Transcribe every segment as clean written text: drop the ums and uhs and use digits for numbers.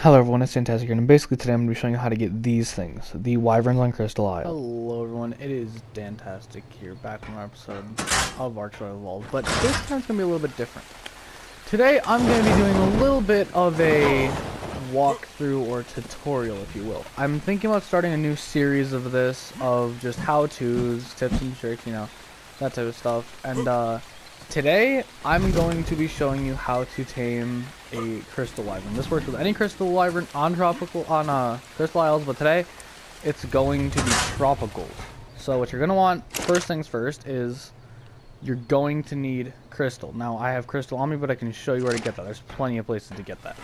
Hello everyone, it's Fantastic here, and basically today I'm going to be showing you how to get these things, the Wyverns on Crystal Isle. Hello everyone, it is Fantastic here, back from our episode of Ark Survival Evolved, but this time's going to be a little bit different. Today I'm going to be doing a little bit of a walkthrough or tutorial, if you will. I'm thinking about starting a new series of this, of just how-tos, tips and tricks, you know, that type of stuff, and today I'm going to be showing you how to tame a crystal wyvern. This works with any crystal wyvern on crystal isles, but today it's going to be tropical. So what you're gonna want, first things first, is you're going to need crystal. Now I have crystal on me, but I can show you where to get that. There's plenty of places to get that.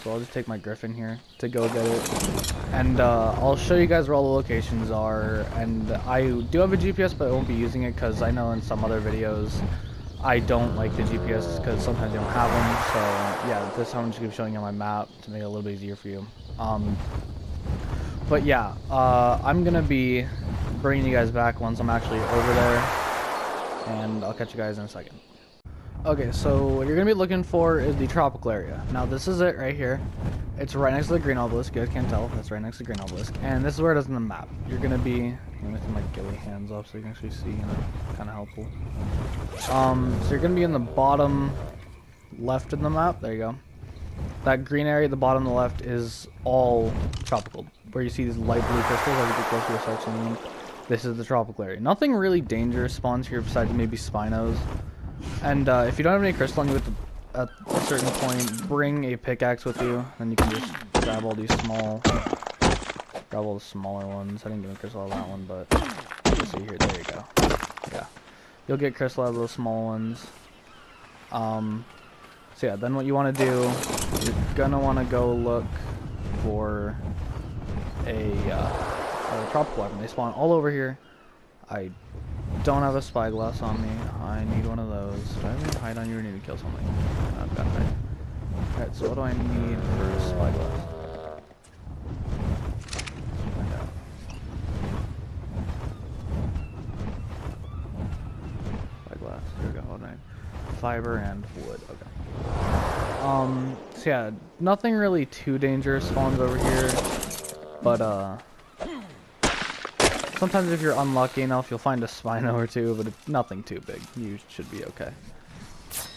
So I'll just take my Griffin here to go get it, and I'll show you guys where all the locations are. And I do have a GPS, but I won't be using it because I know in some other videos I don't like the GPS because sometimes you don't have them. So yeah, this time I'm just gonna be showing you on my map to make it a little bit easier for you. But yeah, I'm gonna be bringing you guys back once I'm actually over there, and I'll catch you guys in a second. Okay, so what you're going to be looking for is the tropical area. Now this is it right here. It's right next to the green obelisk. You guys can't tell. That's right next to the green obelisk. And this is where it is in the map. You're going to be... Let me put my ghillie hands up so you can actually see, you know, kind of helpful. So you're going to be in the bottom left of the map. There you go. That green area at the bottom of the left is all tropical. Where you see these light blue crystals as you get closer to a section. This is the tropical area. Nothing really dangerous spawns here besides maybe Spinos. And if you don't have any crystal on you at a certain point, bring a pickaxe with you, and you can just grab all these grab all the smaller ones. I didn't get a crystal out of that one, but you see here, there you go. Yeah, you'll get crystal out of those small ones. So yeah, then what you want to do, you're gonna want to go look for a tropical weapon. They spawn all over here. I don't have a spyglass on me. I need one of those. Do I have any hide on you or need to kill something? I've got hide. Alright, so what do I need for a spyglass? Find out. Spyglass. Here we go. Hold on. Fiber and wood. Okay. So yeah, nothing really too dangerous spawns over here, but sometimes if you're unlucky enough, you'll find a Spino or two, but it's nothing too big. You should be okay.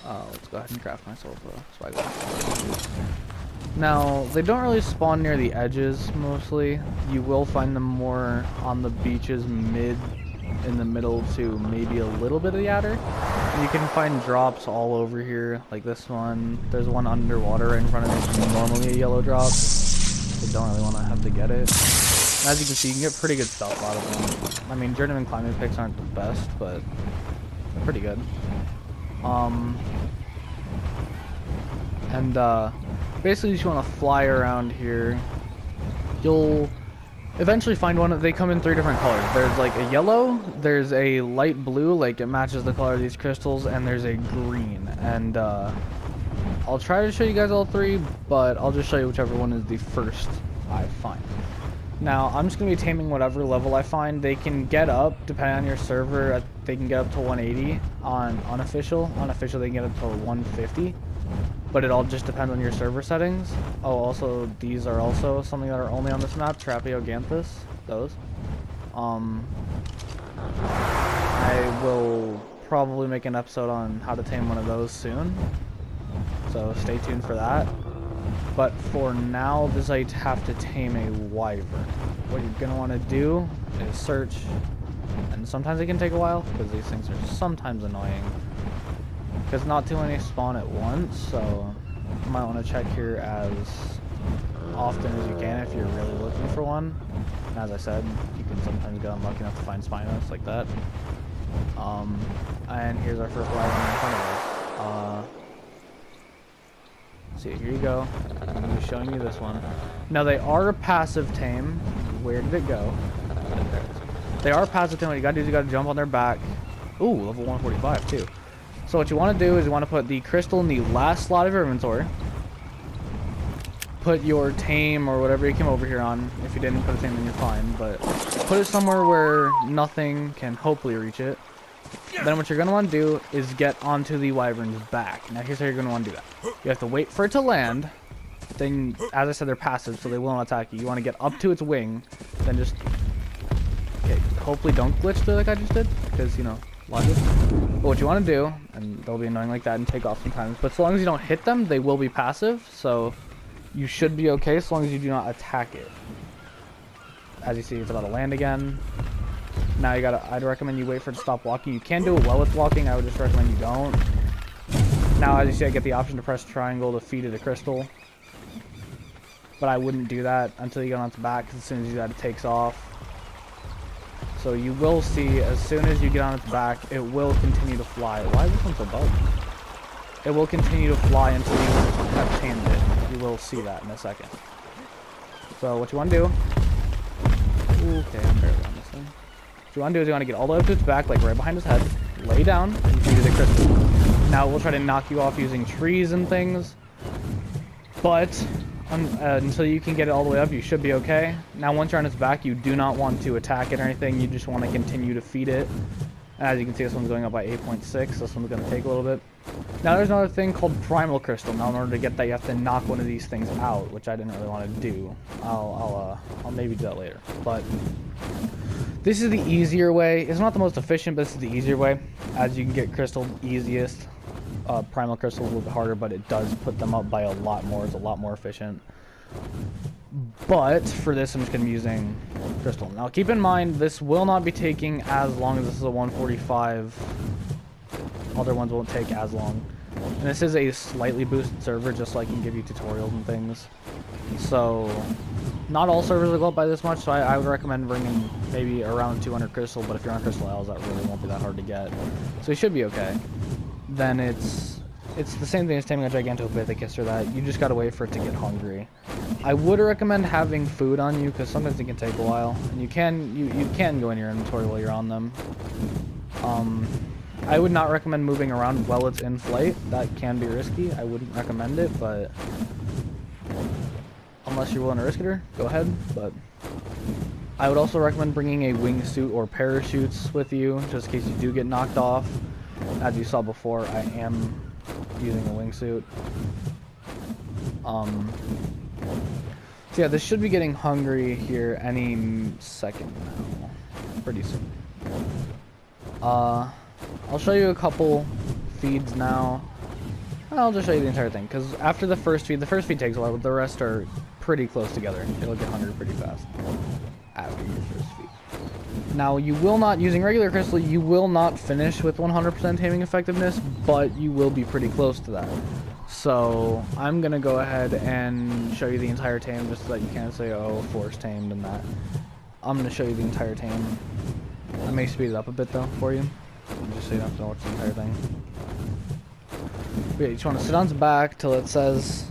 Let's go ahead and craft myself a spyglass. Now, they don't really spawn near the edges, mostly. You will find them more on the beaches in the middle to maybe a little bit of the outer. And you can find drops all over here, like this one. There's one underwater right in front of me, normally a yellow drop. So don't really want to have to get it. As you can see, you can get pretty good stuff out of them. I mean, journeyman climbing picks aren't the best, but they're pretty good. Basically, you just want to fly around here. You'll eventually find one. They come in 3 different colors. There's like a yellow, there's a light blue, like it matches the color of these crystals, and there's a green. And I'll try to show you guys all 3, but I'll just show you whichever one is the first I find. Now, I'm just going to be taming whatever level I find. They can get up, depending on your server, they can get up to 180 on unofficial. Unofficial, they can get up to 150. But it all just depends on your server settings. Oh, also, these are also something that are only on this map, Trapioganthus, those. I will probably make an episode on how to tame one of those soon. So stay tuned for that. But for now, this I have to tame a wyvern. What you're going to want to do is search, and sometimes it can take a while, because these things are sometimes annoying. Because not too many spawn at once, so you might want to check here as often as you can if you're really looking for one. And as I said, you can sometimes get unlucky enough to find Spinos like that. And here's our first wyvern in front of us. See, here you go. I'm going to be showing you this one. Now, they are a passive tame. Where did it go? They are passive tame. What you got to do is you got to jump on their back. Ooh, level 145 too. So what you want to do is you want to put the crystal in the last slot of your inventory. Put your tame or whatever you came over here on. If you didn't put a tame, then you're fine. But put it somewhere where nothing can hopefully reach it. Then what you're going to want to do is get onto the Wyvern's back. Now here's how you're going to want to do that. You have to wait for it to land. Then, as I said, they're passive, so they will not attack you. You want to get up to its wing, then just... Okay, hopefully don't glitch through like I just did, because, you know, logic. But what you want to do, and they'll be annoying like that and take off sometimes, but so long as you don't hit them, they will be passive, so you should be okay so long as you do not attack it. As you see, it's about to land again. Now you gotta, I'd recommend you wait for it to stop walking. You can do it well with walking, I would just recommend you don't. Now, as you see, I get the option to press triangle to feed it a crystal. But I wouldn't do that until you get on its back, because as soon as you do that, it takes off. So you will see, as soon as you get on its back, it will continue to fly. Why is this one so bugged? It will continue to fly until you have tamed it. You will see that in a second. So what you want to do... Okay, I'm barely on this thing. What you want to do is you want to get all the way up to its back, like right behind its head, lay down, and feed it a crystal. Now we'll try to knock you off using trees and things, but... until you can get it all the way up, you should be okay. Now, once you're on its back, you do not want to attack it or anything. You just want to continue to feed it. And as you can see, this one's going up by 8.6. This one's going to take a little bit. Now, there's another thing called Primal Crystal. Now, in order to get that, you have to knock one of these things out, which I didn't really want to do. I'll maybe do that later. But this is the easier way. It's not the most efficient, but this is the easier way. As you can get crystal easiest. Primal Crystal is a little bit harder, but it does put them up by a lot more. It's a lot more efficient. But for this, I'm just going to be using Crystal. Now, keep in mind, this will not be taking as long as this is a 145. Other ones won't take as long. And this is a slightly boosted server, just so I can give you tutorials and things. So, not all servers will go up by this much, so I would recommend bringing maybe around 200 Crystal, but if you're on Crystal Isles, that really won't be that hard to get. So you should be okay. Then it's the same thing as taming a Gigantopithecus or that. You just gotta wait for it to get hungry. I would recommend having food on you, because sometimes it can take a while, and you can go in your inventory while you're on them. I would not recommend moving around while it's in flight. That can be risky. I wouldn't recommend it, but unless you're willing to risk it, go ahead. But I would also recommend bringing a wingsuit or parachutes with you, just in case you do get knocked off. As you saw before, I am using a wingsuit. So yeah, this should be getting hungry here any second now. Pretty soon. I'll show you a couple feeds now. I'll just show you the entire thing, because after the first feed takes a while, but the rest are pretty close together. It'll get hungry pretty fast after your first feed. Now, you will not, using regular crystal, you will not finish with 100% taming effectiveness, but you will be pretty close to that. So, I'm going to go ahead and show you the entire tame, just so that you can't say, oh, force tamed and that. I'm going to show you the entire tame. I may speed it up a bit, though, for you, just so you don't have to watch the entire thing. But yeah, you just want to sit on its back till it says,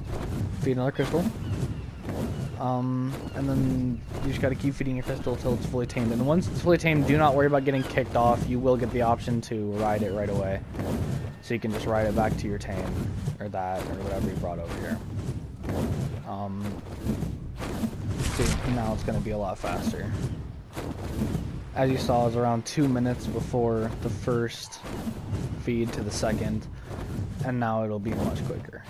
feed another crystal. And then you just gotta keep feeding your crystal until it's fully tamed. And once it's fully tamed, do not worry about getting kicked off. You will get the option to ride it right away. So you can just ride it back to your tame, or that, or whatever you brought over here. See, now it's gonna be a lot faster. As you saw, it was around 2 minutes before the first feed to the second. And now it'll be much quicker.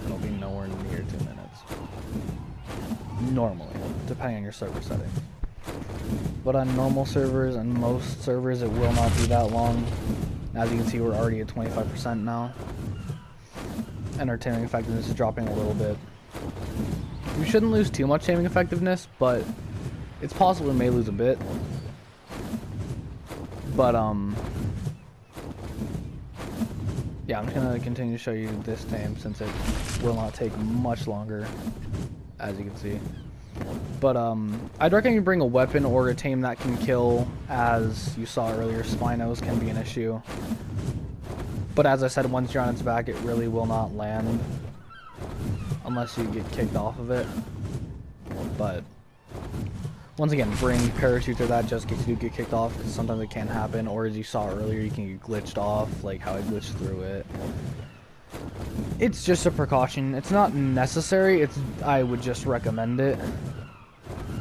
It'll be nowhere near 2 minutes. Normally, depending on your server settings. But on normal servers and most servers, it will not be that long. As you can see, we're already at 25% now. And our taming effectiveness is dropping a little bit. We shouldn't lose too much taming effectiveness, but it's possible we may lose a bit. But, yeah, I'm just going to continue to show you this tame since it will not take much longer, as you can see. But I'd recommend you bring a weapon or a tame that can kill. As you saw earlier, Spinos can be an issue. But as I said, once you're on its back, it really will not land unless you get kicked off of it. But once again, bring parachutes or that just in case you do get kicked off, because sometimes it can happen. Or as you saw earlier, you can get glitched off, like how I glitched through it. It's just a precaution. It's not necessary. I would just recommend it,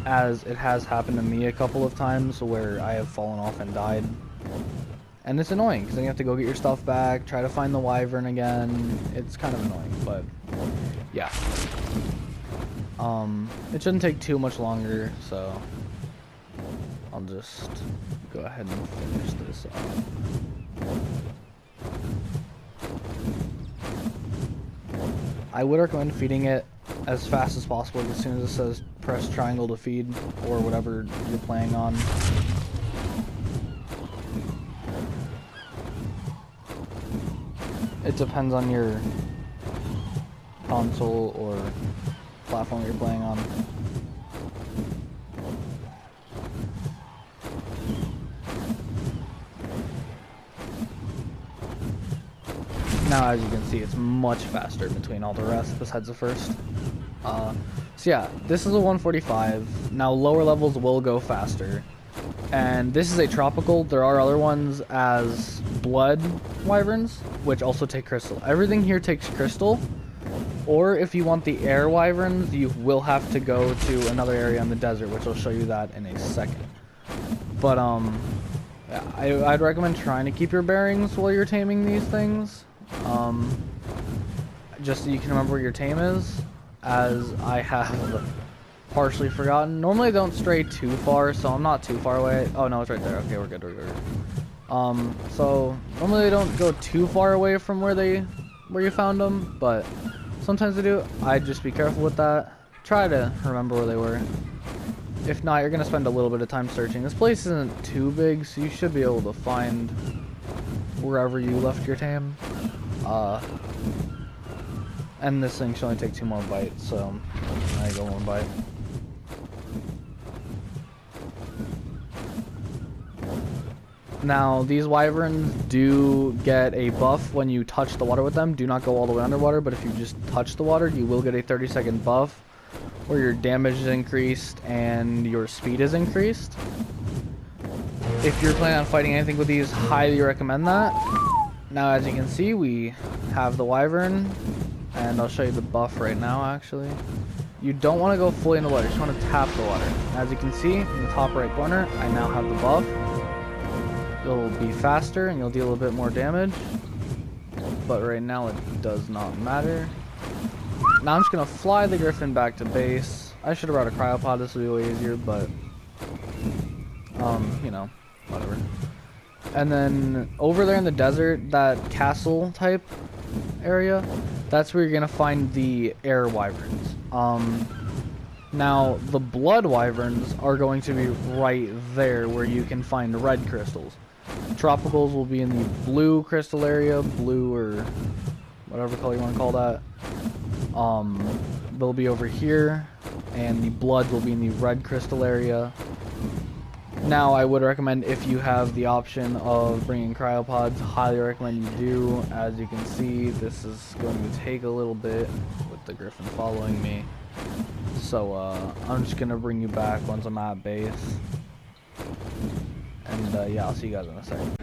as it has happened to me a couple of times where I have fallen off and died. And it's annoying, because then you have to go get your stuff back, try to find the wyvern again. It's kind of annoying, but yeah. It shouldn't take too much longer, so I'll just go ahead and finish this off. I would recommend feeding it as fast as possible, as soon as it says press triangle to feed, or whatever you're playing on. It depends on your console or platform you're playing on. Now, as you can see, it's much faster between all the rest besides the first. So yeah, this is a 145. Now, lower levels will go faster. And this is a tropical. There are other ones as blood wyverns, which also take crystal. Everything here takes crystal. Or if you want the air wyverns, you will have to go to another area in the desert, which I'll show you that in a second. But yeah, I'd recommend trying to keep your bearings while you're taming these things. Just so you can remember where your tame is, as I have partially forgotten. Normally I don't stray too far, so I'm not too far away. Oh no, it's right there. Okay, we're good, we're good. So normally they don't go too far away from where you found them, but sometimes they do. I'd just be careful with that. Try to remember where they were. If not, you're gonna spend a little bit of time searching. This place isn't too big, so you should be able to find wherever you left your tame. And this thing should only take 2 more bites, so I go 1 bite. Now, these wyverns do get a buff when you touch the water with them. Do not go all the way underwater, but if you just touch the water, you will get a 30-second buff where your damage is increased and your speed is increased. If you're planning on fighting anything with these, highly recommend that. Now, as you can see, we have the wyvern, and I'll show you the buff right now, actually. You don't want to go fully in the water, you just want to tap the water. As you can see, in the top right corner, I now have the buff. It'll be faster, and you'll deal a bit more damage. But right now, it does not matter. Now I'm just going to fly the Griffin back to base. I should have brought a cryopod, this would be way easier, but you know, whatever. And then over there in the desert, that castle type area, that's where you're gonna find the air wyverns. Now the blood wyverns are going to be right there where you can find red crystals. Tropicals will be in the blue crystal area, blue or whatever color you want to call that. They'll be over here, and the blood will be in the red crystal area. Now, I would recommend, if you have the option of bringing cryopods, highly recommend you do. As you can see, this is going to take a little bit with the Griffin following me. So, I'm just going to bring you back once I'm at base. And, yeah, I'll see you guys in a second.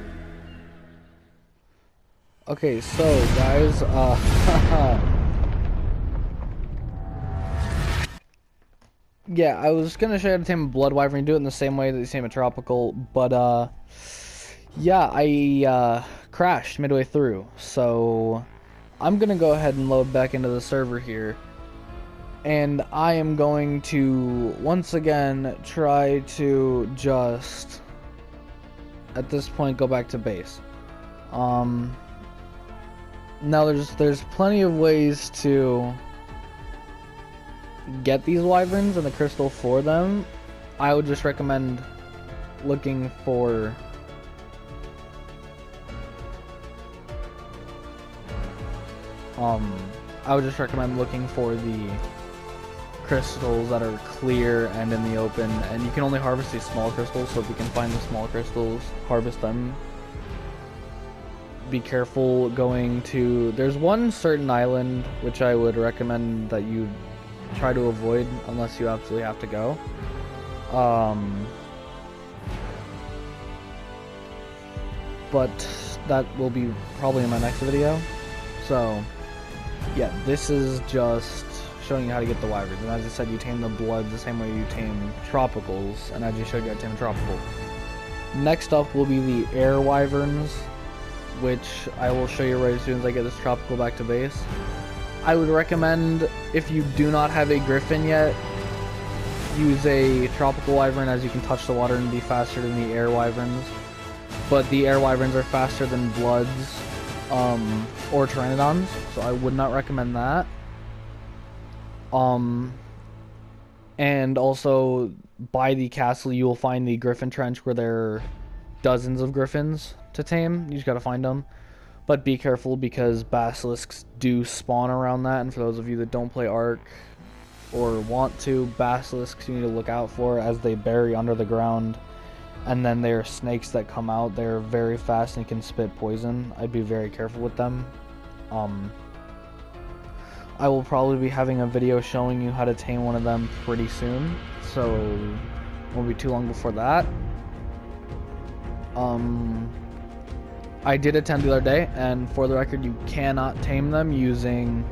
Okay, so, guys, yeah, I was gonna show you how to tame a blood wyvern. You do it in the same way that you tame a tropical, but yeah, I crashed midway through, so I'm gonna go ahead and load back into the server here, and I am going to once again try to just at this point go back to base. Now there's plenty of ways to get these wyverns and the crystal for them. I would just recommend looking for the crystals that are clear and in the open, and you can only harvest these small crystals, so if you can find the small crystals, harvest them. Be careful going to, there's one certain island which I would recommend that you try to avoid unless you absolutely have to go. But that will be probably in my next video. So yeah, this is just showing you how to get the wyverns. And as I said, you tame the bloods the same way you tame tropicals, and I just showed you how to tame a tropical. Next up will be the air wyverns, which I will show you right as soon as I get this tropical back to base. I would recommend, if you do not have a griffin yet, use a tropical wyvern, as you can touch the water and be faster than the air wyverns. But the air wyverns are faster than bloods or pteranodons, so I would not recommend that. And also, by the castle, you will find the Griffin Trench, where there are dozens of griffins to tame. You just gotta find them. But be careful, because basilisks do spawn around that, and for those of you that don't play Ark or want to, basilisks you need to look out for, as they bury under the ground. And then there are snakes that come out. They're very fast and can spit poison. I'd be very careful with them. I will probably be having a video showing you how to tame one of them pretty soon, so it won't be too long before that. I did attempt the other day, and for the record, you cannot tame them using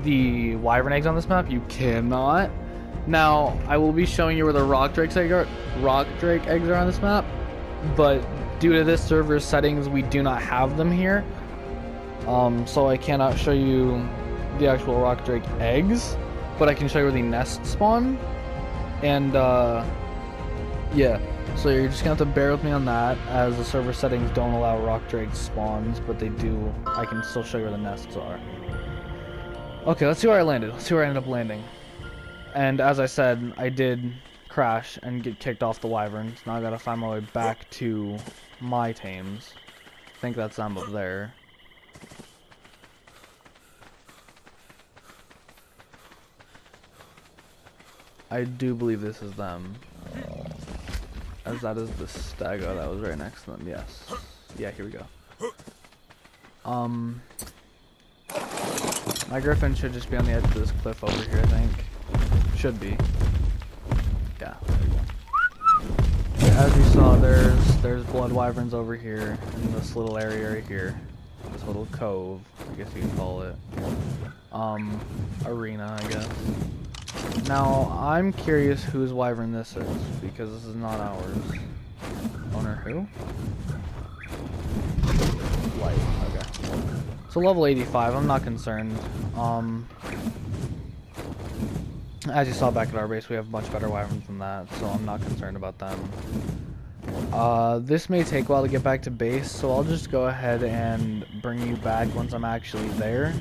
the wyvern eggs on this map. You cannot. Now, I will be showing you where the rock drake eggs are on this map, but due to this server's settings, we do not have them here. So I cannot show you the actual rock drake eggs, but I can show you where the nests spawn. And yeah, so you're just gonna have to bear with me on that, as the server settings don't allow rock drake spawns, but they do. I can still show you where the nests are. Okay, let's see where I landed. Let's see where I ended up landing. And as I said, I did crash and get kicked off the wyverns. Now I gotta find my way back to my tames. I think that's them up there. I do believe this is them. As that is the stego that was right next to them, yes. Yeah, here we go. My griffin should just be on the edge of this cliff over here, I think. Should be. Yeah, there we go. As you saw, there's blood wyverns over here in this little area right here. This little cove, I guess you can call it. Arena, I guess. Now, I'm curious whose wyvern this is, because this is not ours. Owner who? Light, okay. So level 85, I'm not concerned. As you saw back at our base, we have much better wyverns than that, so I'm not concerned about them. This may take a while to get back to base, so I'll just go ahead and bring you back once I'm actually there.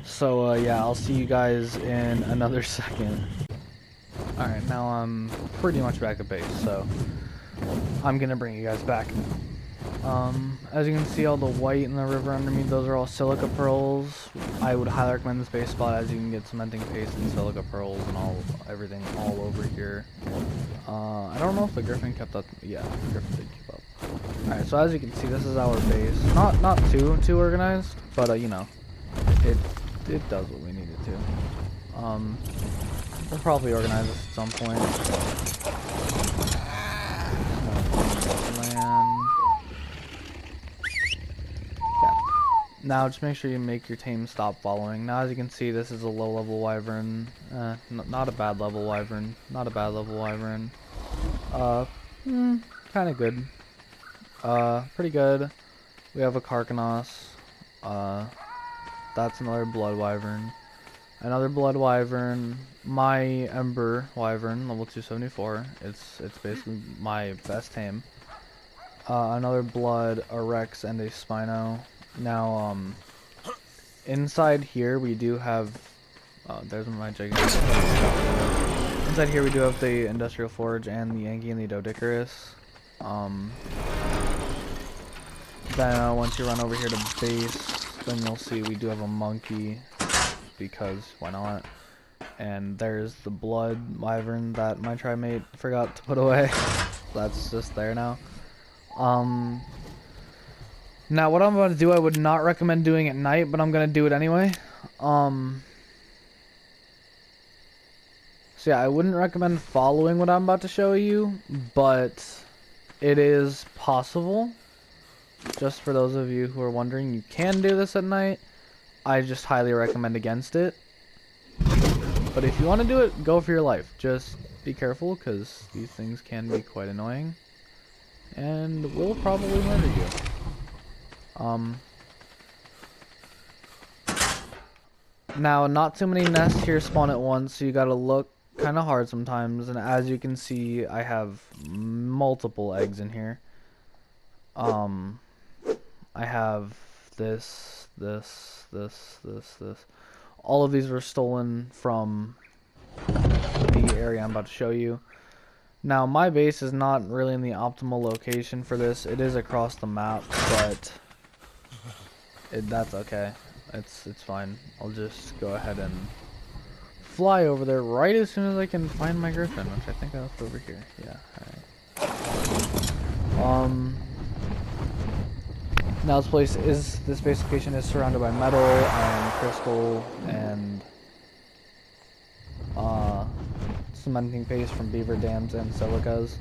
So yeah, I'll see you guys in another second. Alright, now I'm pretty much back at base, so I'm gonna bring you guys back. As you can see, all the white in the river under me, those are all silica pearls. I would highly recommend this base spot, as you can get cementing paste and silica pearls and everything all over here. I don't know if the griffin kept up. Yeah, the griffin did keep up. Alright, so as you can see, this is our base. Not too organized, but you know, it does what we need it to. We'll probably organize this at some point. Land. Yeah. Now just make sure you make your tame stop following. Now as you can see, this is a low level wyvern. Not a bad level wyvern. Not a bad level wyvern. Kind of good. Pretty good. We have a Carcanos. That's another blood wyvern. Another blood wyvern. My ember wyvern, level 274. It's basically my best tame. Another blood, a rex, and a spino. Now, inside here we do have. Oh, there's my gigantic. Inside here we do have the industrial forge and the Yankee and the Dodicarus. Then once you run over here to base, then you'll see we do have a monkey, because why not? And there's the blood wyvern that my tribe mate forgot to put away. That's just there now. Now what I'm about to do, I would not recommend doing at night, but I'm gonna do it anyway. So yeah, I wouldn't recommend following what I'm about to show you, but it is possible. Just for those of you who are wondering, you can do this at night. I just highly recommend against it. But if you want to do it, go for your life. Just be careful, because these things can be quite annoying. and will probably murder you. Now, not too many nests here spawn at once, so you gotta look kind of hard sometimes. And as you can see, I have multiple eggs in here. I have this. All of these were stolen from the area I'm about to show you. Now, my base is not really in the optimal location for this. It is across the map, but that's okay. It's fine. I'll just go ahead and fly over there right as soon as I can find my griffin, which I think I left over here. Yeah, alright. Now this base location is surrounded by metal and crystal and cementing paste from beaver dams and silicas.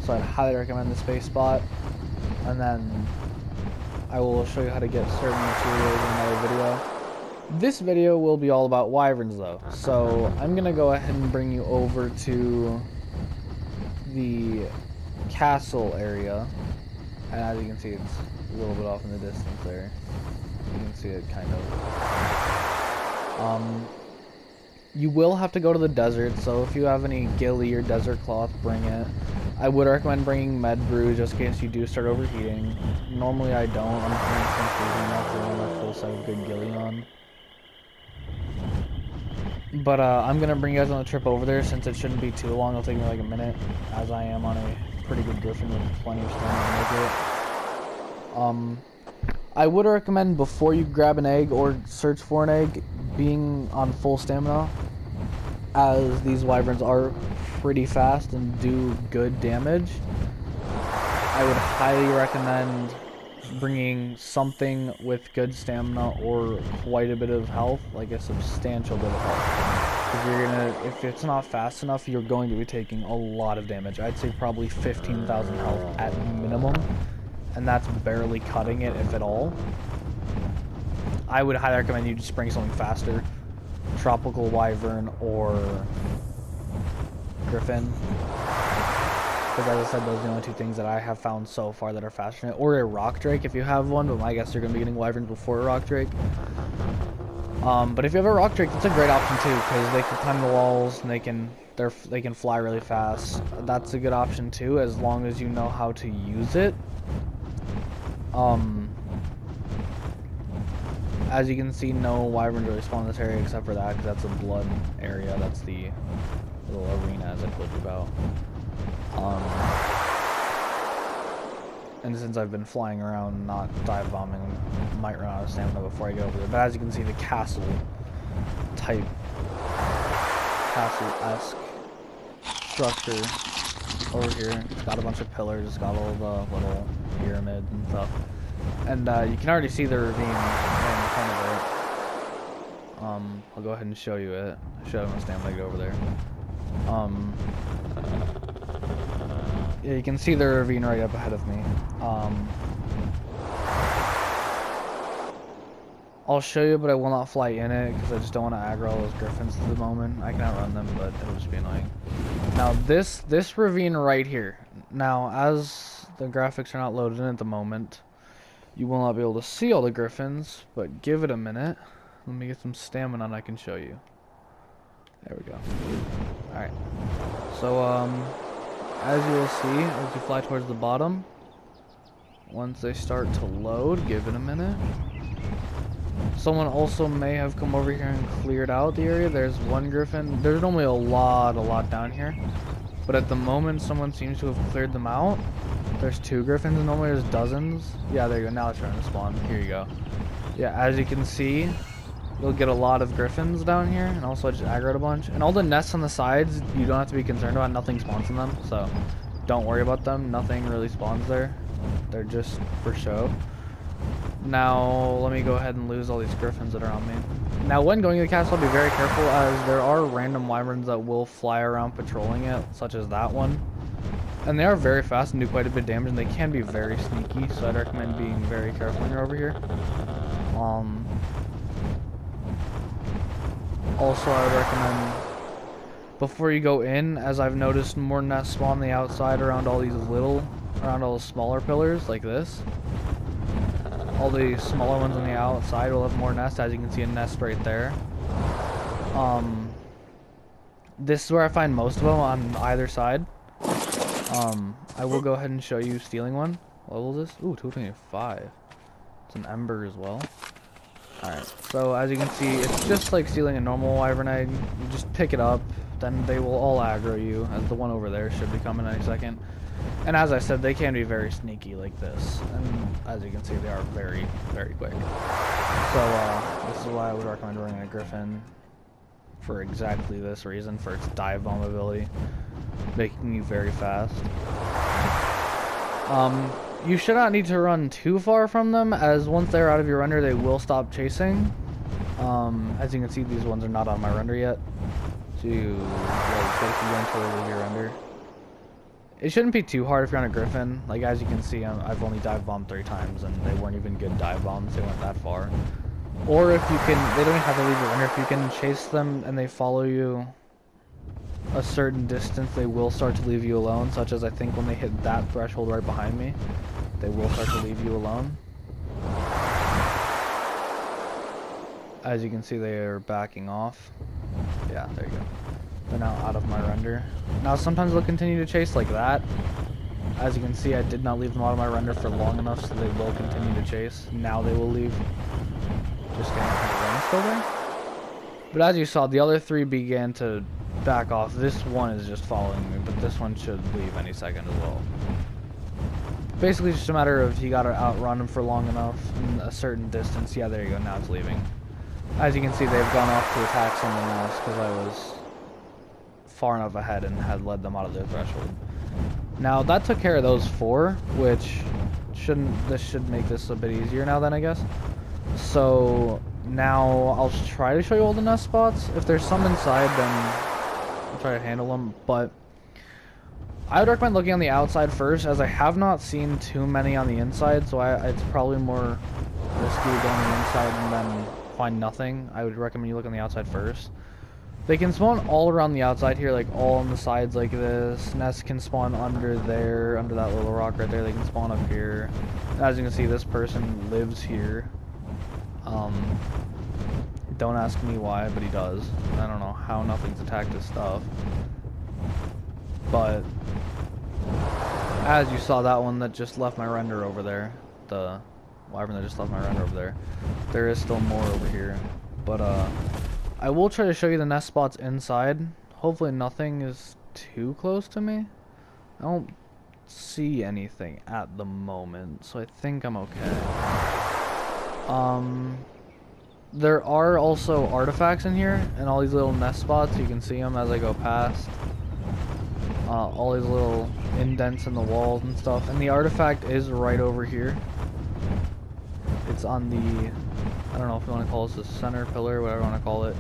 So I'd highly recommend this base spot. And then I will show you how to get certain materials in another video. This video will be all about wyverns though. So I'm gonna go ahead and bring you over to the castle area. And as you can see, it's a little bit off in the distance there. You can see it kind of. You will have to go to the desert, so if you have any ghillie or desert cloth, bring it. I would recommend bringing med brew just in case you do start overheating. Normally I don't. I'm trying some freezing enough to run a full set of good ghillie on. But I'm gonna bring you guys on a trip over there since it shouldn't be too long. It'll take me like a minute, as I am on a pretty good griffin with plenty of stamina to make it. I would recommend before you grab an egg or search for an egg, being on full stamina, as these wyverns are pretty fast and do good damage. I would highly recommend bringing something with good stamina or quite a bit of health, like a substantial bit of health. If it's not fast enough, you're going to be taking a lot of damage. I'd say probably 15,000 health at minimum, and that's barely cutting it, if at all. I would highly recommend you just bring something faster. Tropical wyvern or griffin. Because as I said, those are the only two things that I have found so far that are faster than it. Or a rock drake if you have one, but I guess you're going to be getting wyverns before a rock drake. But if you have a rock drake, that's a great option too, because they can climb the walls and they can fly really fast. That's a good option too, as long as you know how to use it. As you can see, no wyverns really spawn in this area except for that, because that's a blood area. That's the little arena, as I told you about. And since I've been flying around, not dive bombing, I might run out of stamina before I get over there. But as you can see, the castle type, castle-esque structure over here. It's got a bunch of pillars. It's got all the little pyramids and stuff. And you can already see the ravine right in front of it. I'll go ahead and show you it. Show my stamina to get over there. Yeah, you can see the ravine right up ahead of me. I'll show you, but I will not fly in it because I just don't want to aggro all those griffins at the moment. I can outrun them, but it'll just be annoying. Now this ravine right here. Now, as the graphics are not loaded in at the moment, you will not be able to see all the griffins, but give it a minute. Let me get some stamina and I can show you. There we go. Alright. So, as you will see, as you fly towards the bottom, once they start to load, give it a minute. Someone also may have come over here and cleared out the area. There's one griffin. There's normally a lot down here. But at the moment, someone seems to have cleared them out. There's two griffins, and normally there's dozens. Yeah, there you go. Now it's trying to spawn. Here you go. Yeah, as you can see, you'll get a lot of griffins down here, and also I just aggroed a bunch. And all the nests on the sides, you don't have to be concerned about. Nothing spawns in them, so don't worry about them. Nothing really spawns there. They're just for show. Now, let me go ahead and lose all these griffins that are on me. Now, when going to the castle, be very careful, as there are random wyverns that will fly around patrolling it, such as that one. And they are very fast and do quite a bit of damage, and they can be very sneaky, so I'd recommend being very careful when you're over here. Also, I would recommend, before you go in, as I've noticed more nests spawn on the outside around all these little around all the smaller pillars like this. All the smaller ones on the outside will have more nests. As you can see, a nest right there. This is where I find most of them on either side. I will go ahead and show you stealing one. What level is this? Ooh, 225. It's an ember as well. Alright, so as you can see, it's just like stealing a normal wyvern egg. You just pick it up, then they will all aggro you, as the one over there should be coming any second. And as I said, they can be very sneaky like this. And as you can see, they are very, very quick. So this is why I would recommend running a Griffin. For exactly this reason, for its dive bomb ability, making you very fast. You should not need to run too far from them, as once they're out of your render, they will stop chasing. As you can see, these ones are not on my render yet. So you leave your render. It shouldn't be too hard if you're on a Griffin. Like as you can see, I've only dive bombed 3 times, and they weren't even good dive bombs. They weren't that far. Or if you can, they don't even have to leave your render. If you can chase them and they follow you a certain distance, they will start to leave you alone. Such as I think when they hit that threshold right behind me, they will start to leave you alone. As you can see, they are backing off. Yeah, there you go. They're now out of my render. Now sometimes they'll continue to chase like that. As you can see, I did not leave them out of my render for long enough, so they will continue to chase. Now they will leave. Just getting one still there. But as you saw, the other 3 began to back off. This one is just following me, but this one should leave any second as well. Basically, just a matter of you gotta outrun him for long enough in a certain distance. Yeah, there you go. Now it's leaving. As you can see, they've gone off to attack someone else because I was far enough ahead and had led them out of their threshold. Now that took care of those 4, which this should make this a bit easier now then, I guess. So now I'll try to show you all the nest spots. If there's some inside, then I'll try to handle them. But I would recommend looking on the outside first, as I have not seen too many on the inside. So it's probably more risky to go on the inside and then find nothing. I would recommend you look on the outside first. They can spawn all around the outside here, like all on the sides like this. Nests can spawn under there, under that little rock right there. They can spawn up here. And as you can see, this person lives here. Don't ask me why, but he does. I don't know how nothing's attacked his stuff. But as you saw, that one that just left my render over there, the wyvern that just left my render over there, there is still more over here. But I will try to show you the nest spots inside. Hopefully nothing is too close to me. I don't see anything at the moment, so I think I'm okay. There are also artifacts in here, and all these little nest spots. You can see them as I go past. All these little indents in the walls and stuff. And the artifact is right over here. It's on the, I don't know if you want to call this the center pillar, whatever you want to call it.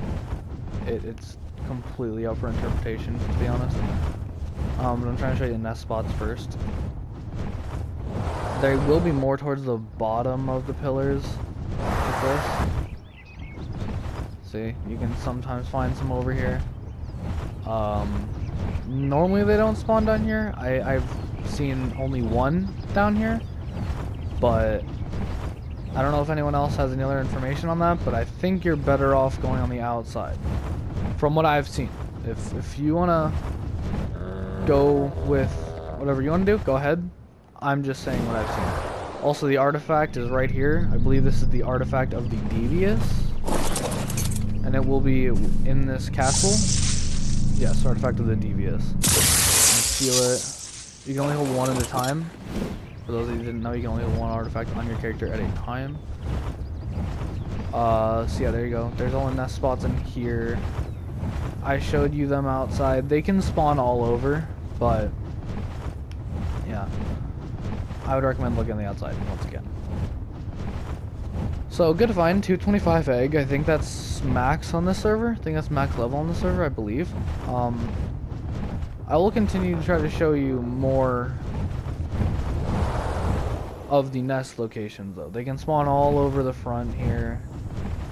It's completely up for interpretation, to be honest. But I'm trying to show you the nest spots first. They will be more towards the bottom of the pillars, like this. See, you can sometimes find some over here. Normally they don't spawn down here. I've seen only one down here, but I don't know if anyone else has any other information on that, but I think you're better off going on the outside from what I've seen. If you want to go with whatever you want to do, go ahead. I'm just saying what I've seen. Also, the artifact is right here. I believe this is the artifact of the Devious, and it will be in this castle. Yes, artifact of the Devious. Steal it. You can only hold one at a time. For those of you who didn't know, you can only hold one artifact on your character at a time. So yeah, there you go. There's all the nest spots in here. I showed you them outside. They can spawn all over, but yeah, I would recommend looking on the outside once again. So good to find 225 egg. I think that's max on this server. I think that's max level on the server, I believe. I will continue to try to show you more of the nest locations though. They can spawn all over the front here.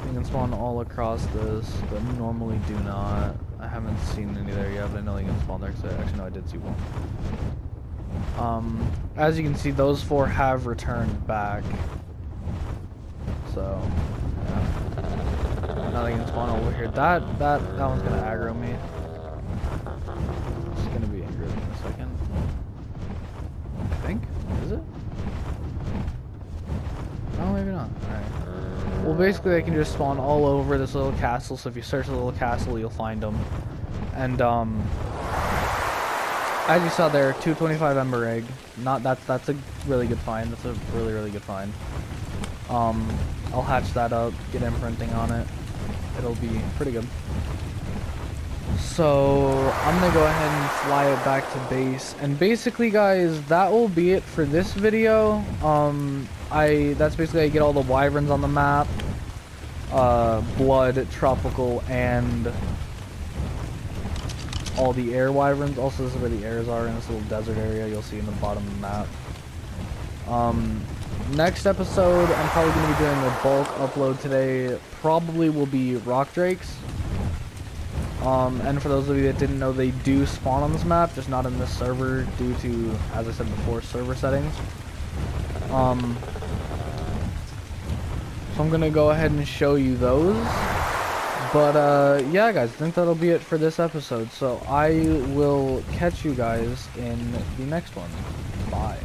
They can spawn all across this, but normally do not. I haven't seen any there yet, but I know they can spawn there, because actually no, I did see one. As you can see, those 4 have returned back. So, yeah. Now they can spawn over here. That one's gonna aggro me. It's gonna be angry in a second. I think. Is it? No, maybe not. Alright. Well, basically, they can just spawn all over this little castle. So if you search the little castle, you'll find them. And as you saw there, 225 Ember Egg. That's a really good find. That's a really good find. I'll hatch that up, get imprinting on it. It'll be pretty good. So I'm gonna go ahead and fly it back to base. And basically, guys, that will be it for this video. That's basically how you get all the wyverns on the map. Blood, tropical, and all the air wyverns. Also, this is where the airs are in this little desert area you'll see in the bottom of the map. Next episode, I'm probably going to be doing a bulk upload today. Probably will be rock drakes. And for those of you that didn't know, they do spawn on this map, just not in this server due to, as I said before, server settings. So I'm going to go ahead and show you those. But, yeah, guys, I think that'll be it for this episode. So I will catch you guys in the next one. Bye.